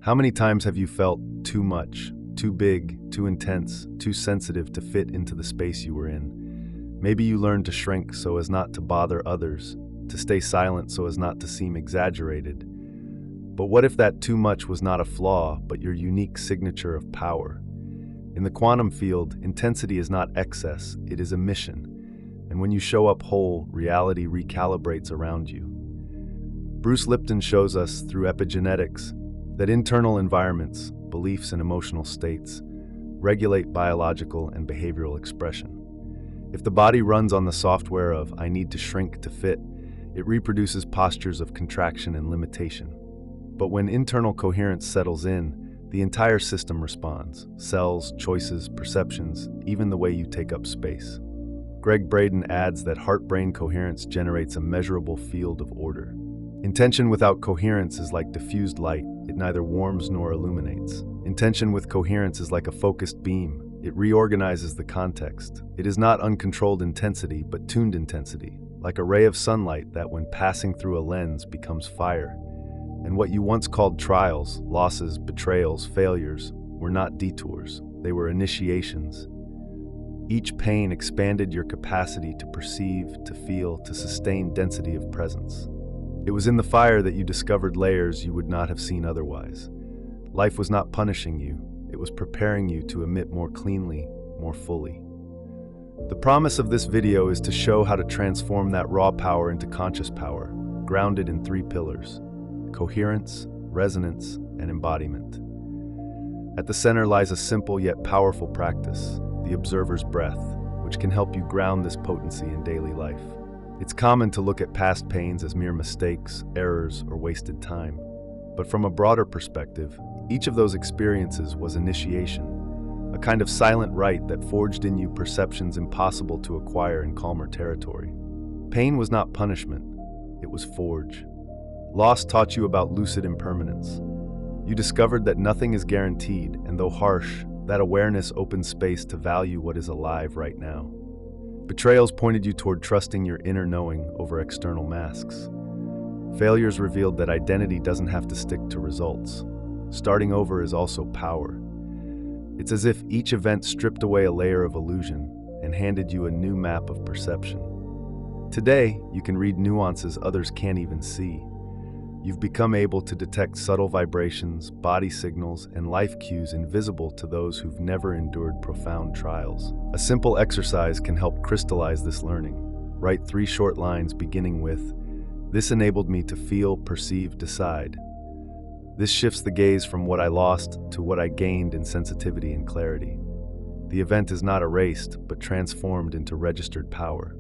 How many times have you felt too much, too big, too intense, too sensitive to fit into the space you were in? Maybe you learned to shrink so as not to bother others, to stay silent so as not to seem exaggerated. But what if that too much was not a flaw, but your unique signature of power? In the quantum field, intensity is not excess, it is emission. And when you show up whole, reality recalibrates around you. Bruce Lipton shows us through epigenetics that internal environments, beliefs and emotional states, regulate biological and behavioral expression. If the body runs on the software of "I need to shrink to fit," it reproduces postures of contraction and limitation. But when internal coherence settles in, the entire system responds: cells, choices, perceptions, even the way you take up space. Gregg Braden adds that heart-brain coherence generates a measurable field of order. Intention without coherence is like diffused light. It neither warms nor illuminates. Intention with coherence is like a focused beam. It reorganizes the context. It is not uncontrolled intensity, but tuned intensity, like a ray of sunlight that, when passing through a lens, becomes fire. And what you once called trials, losses, betrayals, failures, were not detours. They were initiations. Each pain expanded your capacity to perceive, to feel, to sustain density of presence. It was in the fire that you discovered layers you would not have seen otherwise. Life was not punishing you. It was preparing you to emit more cleanly, more fully. The promise of this video is to show how to transform that raw power into conscious power, grounded in 3 pillars: coherence, resonance, and embodiment. At the center lies a simple yet powerful practice, the observer's breath, which can help you ground this potency in daily life. It's common to look at past pains as mere mistakes, errors, or wasted time. But from a broader perspective, each of those experiences was initiation, a kind of silent rite that forged in you perceptions impossible to acquire in calmer territory. Pain was not punishment, it was forge. Loss taught you about lucid impermanence. You discovered that nothing is guaranteed, and though harsh, that awareness opened space to value what is alive right now. Betrayals pointed you toward trusting your inner knowing over external masks. Failures revealed that identity doesn't have to stick to results. Starting over is also power. It's as if each event stripped away a layer of illusion and handed you a new map of perception. Today, you can read nuances others can't even see. You've become able to detect subtle vibrations, body signals, and life cues invisible to those who've never endured profound trials. A simple exercise can help crystallize this learning. Write 3 short lines beginning with, "This enabled me to feel, perceive, decide." This shifts the gaze from what I lost to what I gained in sensitivity and clarity. The event is not erased, but transformed into registered power.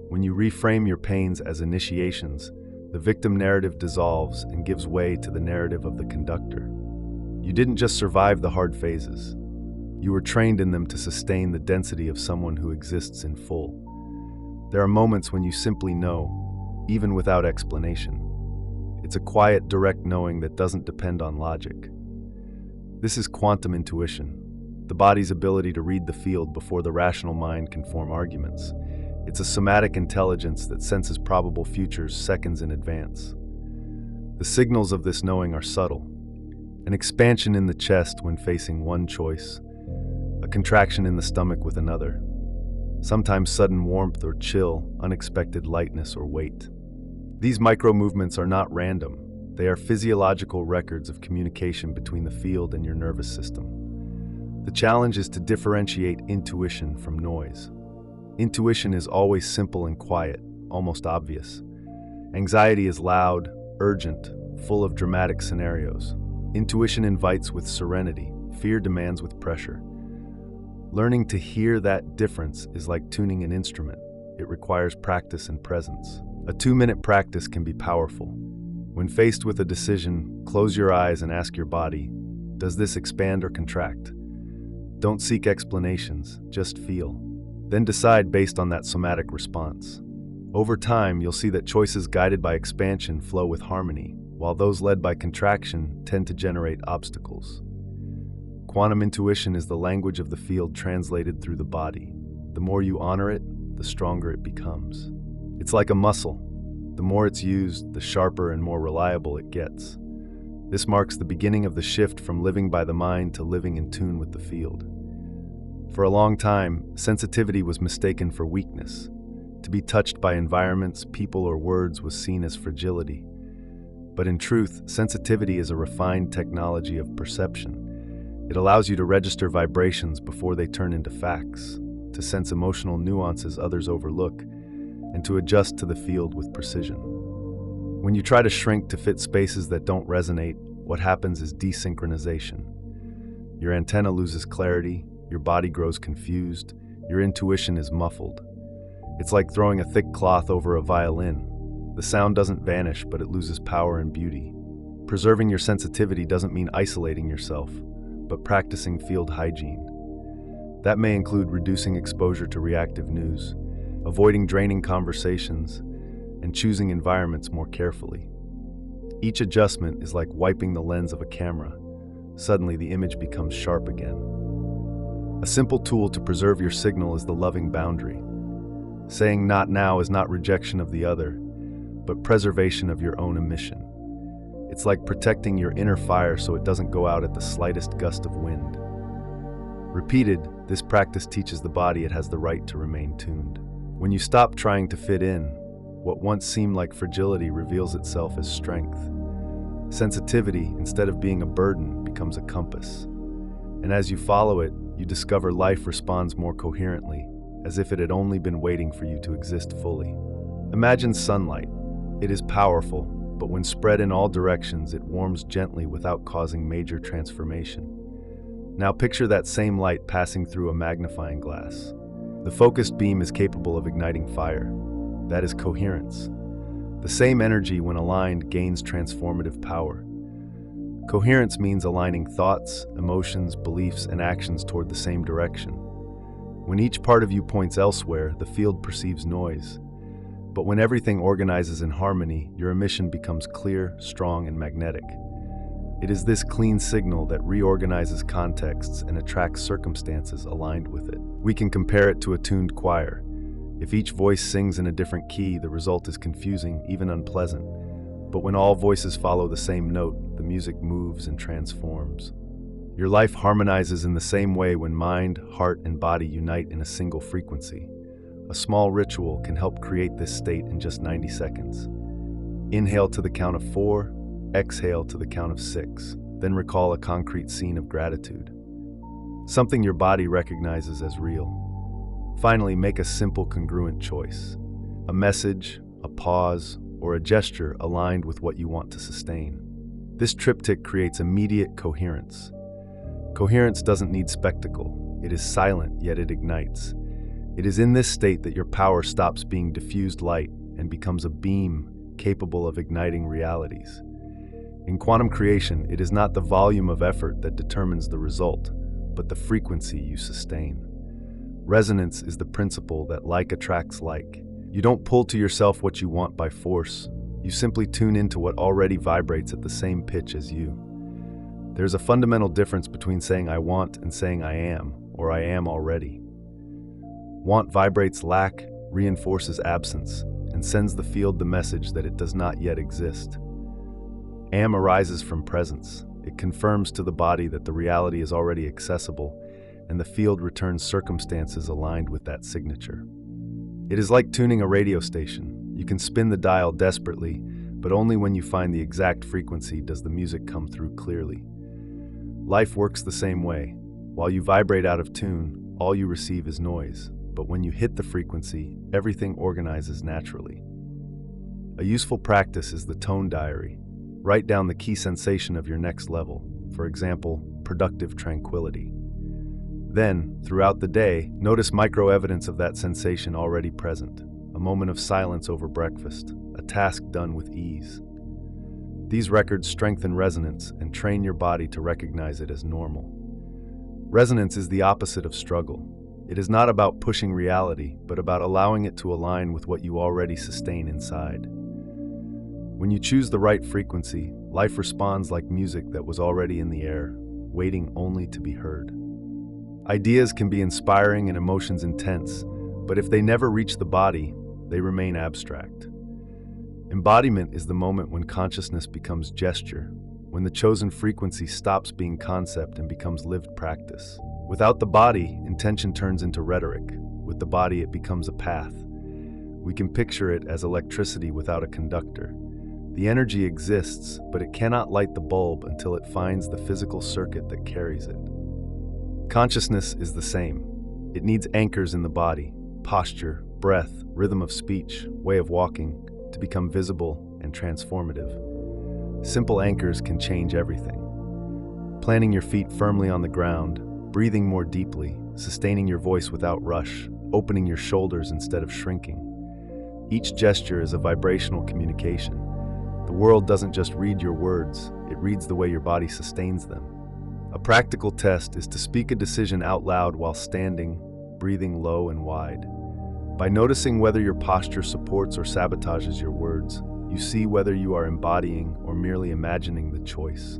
When you reframe your pains as initiations, the victim narrative dissolves and gives way to the narrative of the conductor. You didn't just survive the hard phases. You were trained in them to sustain the density of someone who exists in full. There are moments when you simply know, even without explanation. It's a quiet, direct knowing that doesn't depend on logic. This is quantum intuition, the body's ability to read the field before the rational mind can form arguments. It's a somatic intelligence that senses probable futures seconds in advance. The signals of this knowing are subtle. An expansion in the chest when facing one choice, a contraction in the stomach with another, sometimes sudden warmth or chill, unexpected lightness or weight. These micro-movements are not random. They are physiological records of communication between the field and your nervous system. The challenge is to differentiate intuition from noise. Intuition is always simple and quiet, almost obvious. Anxiety is loud, urgent, full of dramatic scenarios. Intuition invites with serenity, fear demands with pressure. Learning to hear that difference is like tuning an instrument. It requires practice and presence. A 2-minute practice can be powerful. When faced with a decision, close your eyes and ask your body, does this expand or contract? Don't seek explanations, just feel. Then decide based on that somatic response. Over time, you'll see that choices guided by expansion flow with harmony, while those led by contraction tend to generate obstacles. Quantum intuition is the language of the field translated through the body. The more you honor it, the stronger it becomes. It's like a muscle. The more it's used, the sharper and more reliable it gets. This marks the beginning of the shift from living by the mind to living in tune with the field. For a long time, sensitivity was mistaken for weakness. To be touched by environments, people, or words was seen as fragility. But in truth, sensitivity is a refined technology of perception. It allows you to register vibrations before they turn into facts, to sense emotional nuances others overlook, and to adjust to the field with precision. When you try to shrink to fit spaces that don't resonate, what happens is desynchronization. Your antenna loses clarity, your body grows confused, your intuition is muffled. It's like throwing a thick cloth over a violin. The sound doesn't vanish, but it loses power and beauty. Preserving your sensitivity doesn't mean isolating yourself, but practicing field hygiene. That may include reducing exposure to reactive news, avoiding draining conversations, and choosing environments more carefully. Each adjustment is like wiping the lens of a camera. Suddenly, the image becomes sharp again. A simple tool to preserve your signal is the loving boundary. Saying "not now" is not rejection of the other, but preservation of your own emission. It's like protecting your inner fire so it doesn't go out at the slightest gust of wind. Repeated, this practice teaches the body it has the right to remain tuned. When you stop trying to fit in, what once seemed like fragility reveals itself as strength. Sensitivity, instead of being a burden, becomes a compass. And as you follow it, you discover life responds more coherently, as if it had only been waiting for you to exist fully. Imagine sunlight. It is powerful, but when spread in all directions, it warms gently without causing major transformation. Now picture that same light passing through a magnifying glass. The focused beam is capable of igniting fire. That is coherence. The same energy, when aligned, gains transformative power. Coherence means aligning thoughts, emotions, beliefs, and actions toward the same direction. When each part of you points elsewhere, the field perceives noise. But when everything organizes in harmony, your emission becomes clear, strong, and magnetic. It is this clean signal that reorganizes contexts and attracts circumstances aligned with it. We can compare it to a tuned choir. If each voice sings in a different key, the result is confusing, even unpleasant. But when all voices follow the same note, the music moves and transforms. Your life harmonizes in the same way when mind, heart, and body unite in a single frequency. A small ritual can help create this state in just 90 seconds. Inhale to the count of 4, exhale to the count of 6, then recall a concrete scene of gratitude. Something your body recognizes as real. Finally, make a simple congruent choice. A message, a pause, or a gesture aligned with what you want to sustain. This triptych creates immediate coherence. Coherence doesn't need spectacle. It is silent, yet it ignites. It is in this state that your power stops being diffused light and becomes a beam capable of igniting realities. In quantum creation, it is not the volume of effort that determines the result, but the frequency you sustain. Resonance is the principle that like attracts like. You don't pull to yourself what you want by force. You simply tune into what already vibrates at the same pitch as you. There's a fundamental difference between saying "I want" and saying "I am," or "I am already." Want vibrates lack, reinforces absence, and sends the field the message that it does not yet exist. Am arises from presence. It confirms to the body that the reality is already accessible, and the field returns circumstances aligned with that signature. It is like tuning a radio station. You can spin the dial desperately, but only when you find the exact frequency does the music come through clearly. Life works the same way. While you vibrate out of tune, all you receive is noise. But when you hit the frequency, everything organizes naturally. A useful practice is the tone diary. Write down the key sensation of your next level. For example, productive tranquility. Then, throughout the day, notice micro-evidence of that sensation already present. A moment of silence over breakfast, a task done with ease. These records strengthen resonance and train your body to recognize it as normal. Resonance is the opposite of struggle. It is not about pushing reality, but about allowing it to align with what you already sustain inside. When you choose the right frequency, life responds like music that was already in the air, waiting only to be heard. Ideas can be inspiring and emotions intense, but if they never reach the body, they remain abstract. Embodiment is the moment when consciousness becomes gesture. when the chosen frequency stops being concept and becomes lived practice. Without the body, intention turns into rhetoric. With the body, it becomes a path. We can picture it as electricity without a conductor. The energy exists, but it cannot light the bulb until it finds the physical circuit that carries it. Consciousness is the same. It needs anchors in the body, posture, breath, rhythm of speech, way of walking, to become visible and transformative. Simple anchors can change everything. Planting your feet firmly on the ground, breathing more deeply, sustaining your voice without rush, opening your shoulders instead of shrinking. Each gesture is a vibrational communication. The world doesn't just read your words, it reads the way your body sustains them. A practical test is to speak a decision out loud while standing, breathing low and wide. By noticing whether your posture supports or sabotages your words, you see whether you are embodying or merely imagining the choice.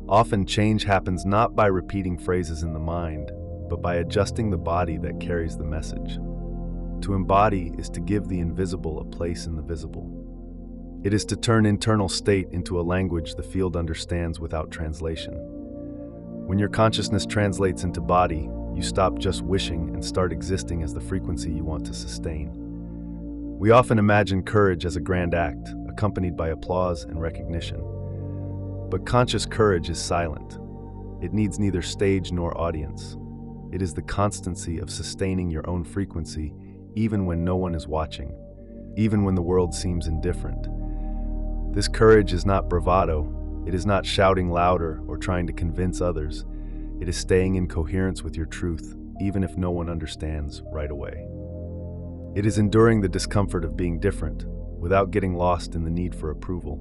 Often change happens not by repeating phrases in the mind, but by adjusting the body that carries the message. To embody is to give the invisible a place in the visible. It is to turn internal state into a language the field understands without translation. When your consciousness translates into body, you stop just wishing and start existing as the frequency you want to sustain. We often imagine courage as a grand act, accompanied by applause and recognition. But conscious courage is silent. It needs neither stage nor audience. It is the constancy of sustaining your own frequency, even when no one is watching, even when the world seems indifferent. This courage is not bravado. It is not shouting louder or trying to convince others. It is staying in coherence with your truth, even if no one understands right away. It is enduring the discomfort of being different, without getting lost in the need for approval.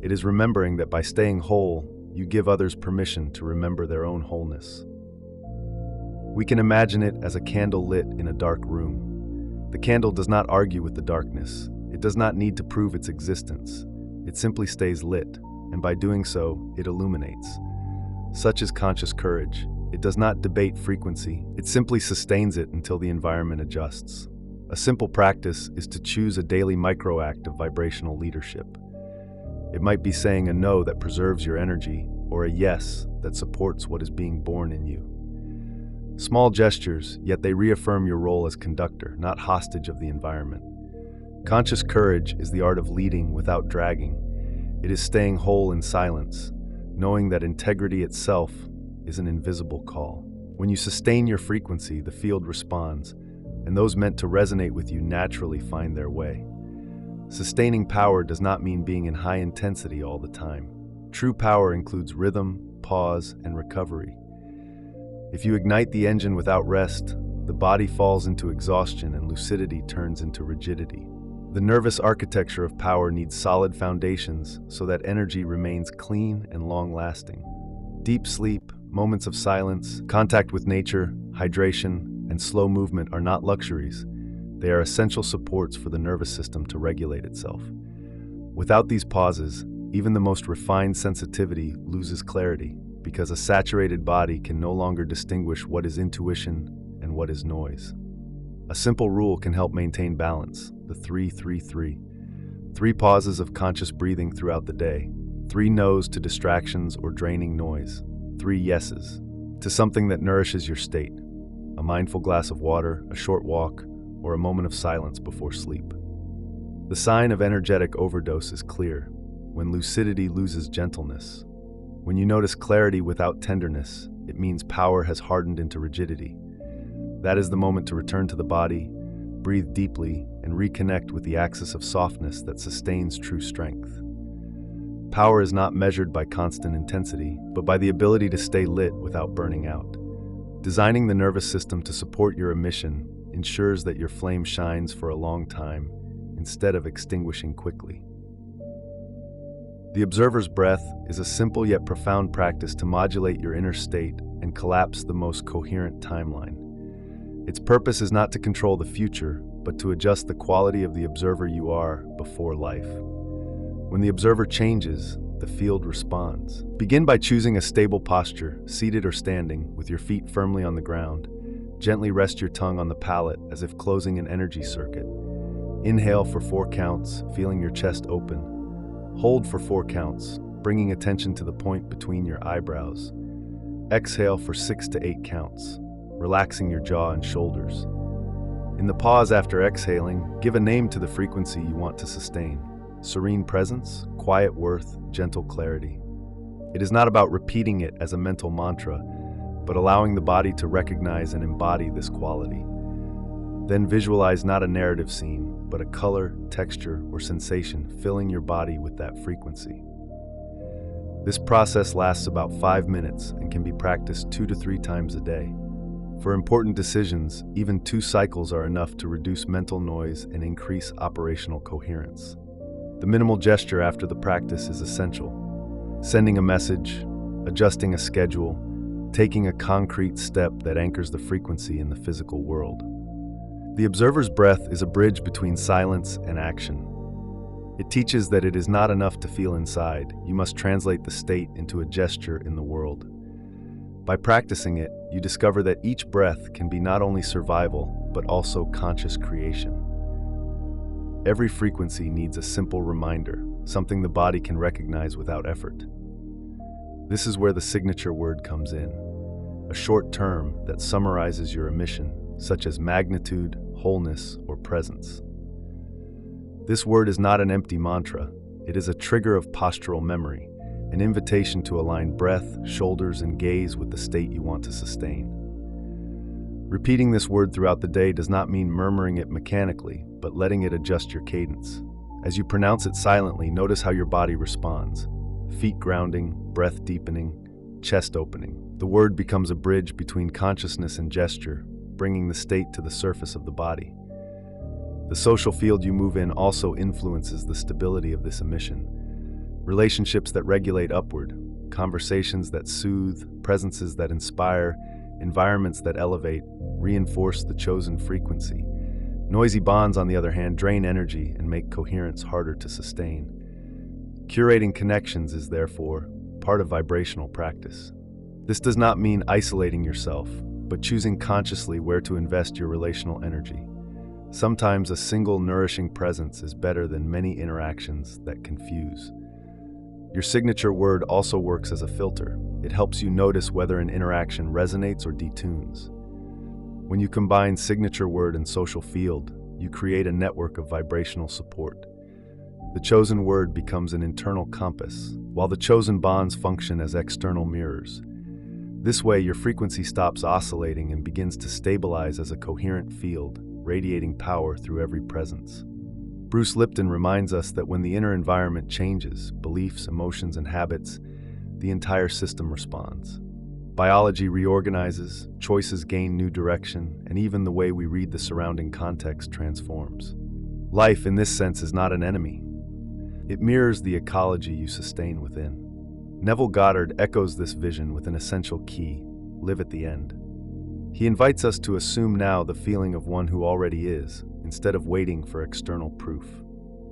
It is remembering that by staying whole, you give others permission to remember their own wholeness. We can imagine it as a candle lit in a dark room. The candle does not argue with the darkness. It does not need to prove its existence. It simply stays lit, and by doing so, it illuminates. Such is conscious courage. It does not debate frequency. It simply sustains it until the environment adjusts. A simple practice is to choose a daily micro-act of vibrational leadership. It might be saying a no that preserves your energy, or a yes that supports what is being born in you. Small gestures, yet they reaffirm your role as conductor, not hostage of the environment. Conscious courage is the art of leading without dragging. It is staying whole in silence, knowing that integrity itself is an invisible call. When you sustain your frequency, the field responds, and those meant to resonate with you naturally find their way. Sustaining power does not mean being in high intensity all the time. True power includes rhythm, pause, and recovery. If you ignite the engine without rest, the body falls into exhaustion and lucidity turns into rigidity. The nervous architecture of power needs solid foundations so that energy remains clean and long-lasting. Deep sleep, moments of silence, contact with nature, hydration, and slow movement are not luxuries. They are essential supports for the nervous system to regulate itself. Without these pauses, even the most refined sensitivity loses clarity, because a saturated body can no longer distinguish what is intuition and what is noise. A simple rule can help maintain balance, the 3-3-3. 3 pauses of conscious breathing throughout the day, 3 no's to distractions or draining noise, 3 yeses to something that nourishes your state, a mindful glass of water, a short walk, or a moment of silence before sleep. The sign of energetic overdose is clear, when lucidity loses gentleness. When you notice clarity without tenderness, it means power has hardened into rigidity. That is the moment to return to the body, breathe deeply, and reconnect with the axis of softness that sustains true strength. Power is not measured by constant intensity, but by the ability to stay lit without burning out. Designing the nervous system to support your emission ensures that your flame shines for a long time instead of extinguishing quickly. The observer's breath is a simple yet profound practice to modulate your inner state and collapse the most coherent timeline. Its purpose is not to control the future, but to adjust the quality of the observer you are before life. When the observer changes, the field responds. Begin by choosing a stable posture, seated or standing, with your feet firmly on the ground. Gently rest your tongue on the palate as if closing an energy circuit. Inhale for 4 counts, feeling your chest open. Hold for 4 counts, bringing attention to the point between your eyebrows. Exhale for 6 to 8 counts, relaxing your jaw and shoulders. In the pause after exhaling, give a name to the frequency you want to sustain. Serene presence, quiet worth, gentle clarity. It is not about repeating it as a mental mantra, but allowing the body to recognize and embody this quality. Then visualize not a narrative scene, but a color, texture, or sensation filling your body with that frequency. This process lasts about 5 minutes and can be practiced 2 to 3 times a day. For important decisions, even 2 cycles are enough to reduce mental noise and increase operational coherence. The minimal gesture after the practice is essential. Sending a message, adjusting a schedule, taking a concrete step that anchors the frequency in the physical world. The observer's breath is a bridge between silence and action. It teaches that it is not enough to feel inside. You must translate the state into a gesture in the world. By practicing it, you discover that each breath can be not only survival, but also conscious creation. Every frequency needs a simple reminder, something the body can recognize without effort. This is where the signature word comes in, a short term that summarizes your emission, such as magnitude, wholeness, or presence. This word is not an empty mantra. It is a trigger of postural memory, an invitation to align breath, shoulders, and gaze with the state you want to sustain. Repeating this word throughout the day does not mean murmuring it mechanically, but letting it adjust your cadence. As you pronounce it silently, notice how your body responds. Feet grounding, breath deepening, chest opening. The word becomes a bridge between consciousness and gesture, bringing the state to the surface of the body. The social field you move in also influences the stability of this emission. Relationships that regulate upward, conversations that soothe, presences that inspire, environments that elevate, reinforce the chosen frequency. Noisy bonds, on the other hand, drain energy and make coherence harder to sustain. Curating connections is therefore part of vibrational practice. This does not mean isolating yourself, but choosing consciously where to invest your relational energy. Sometimes a single nourishing presence is better than many interactions that confuse. Your signature word also works as a filter. It helps you notice whether an interaction resonates or detunes. When you combine signature word and social field, you create a network of vibrational support. The chosen word becomes an internal compass, while the chosen bonds function as external mirrors. This way, your frequency stops oscillating and begins to stabilize as a coherent field, radiating power through every presence. Bruce Lipton reminds us that when the inner environment changes, beliefs, emotions, and habits, the entire system responds. Biology reorganizes, choices gain new direction, and even the way we read the surrounding context transforms. Life, in this sense, is not an enemy. It mirrors the ecology you sustain within. Neville Goddard echoes this vision with an essential key: live at the end. He invites us to assume now the feeling of one who already is, instead of waiting for external proof.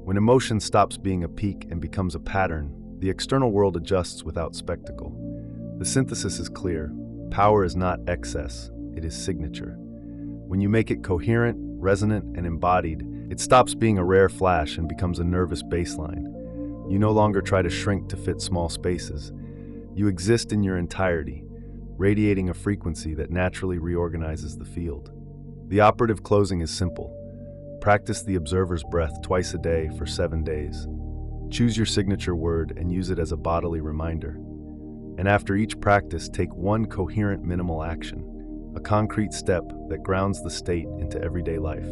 When emotion stops being a peak and becomes a pattern, the external world adjusts without spectacle. The synthesis is clear. Power is not excess, it is signature. When you make it coherent, resonant, and embodied, it stops being a rare flash and becomes a nervous baseline. You no longer try to shrink to fit small spaces. You exist in your entirety, radiating a frequency that naturally reorganizes the field. The operative closing is simple. Practice the observer's breath twice a day for 7 days. Choose your signature word and use it as a bodily reminder. And after each practice, take one coherent minimal action, a concrete step that grounds the state into everyday life.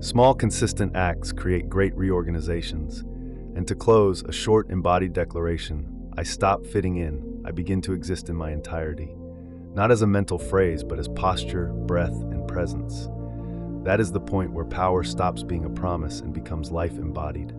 Small, consistent acts create great reorganizations. And to close, a short embodied declaration: I stop fitting in, I begin to exist in my entirety. Not as a mental phrase, but as posture, breath, and presence. That is the point where power stops being a promise and becomes life embodied.